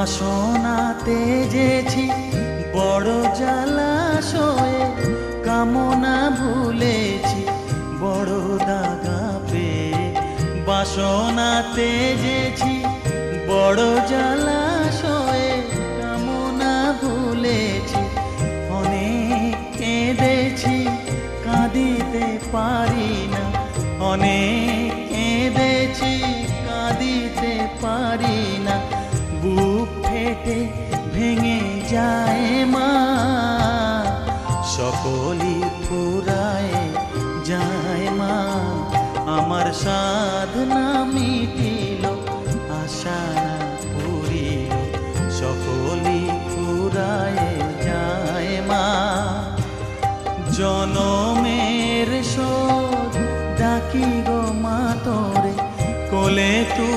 বাসনাতে যেছি বড় জ্বালাশয়ে, কামনা ভুলেছি বড় দাগা পেয়ে। বাসনাতে যেছি বড় জ্বালাশয়ে, কামনা ভুলেছি অনেক কেঁদেছি কাঁদিতে পারি না, অনেক কেঁদেছি কাঁদিতে পারি না। বুক ফেটে ভেঙে যায় মা, সকলই ফুরায় যায় মা, আমার সাধনা মিটিয়ে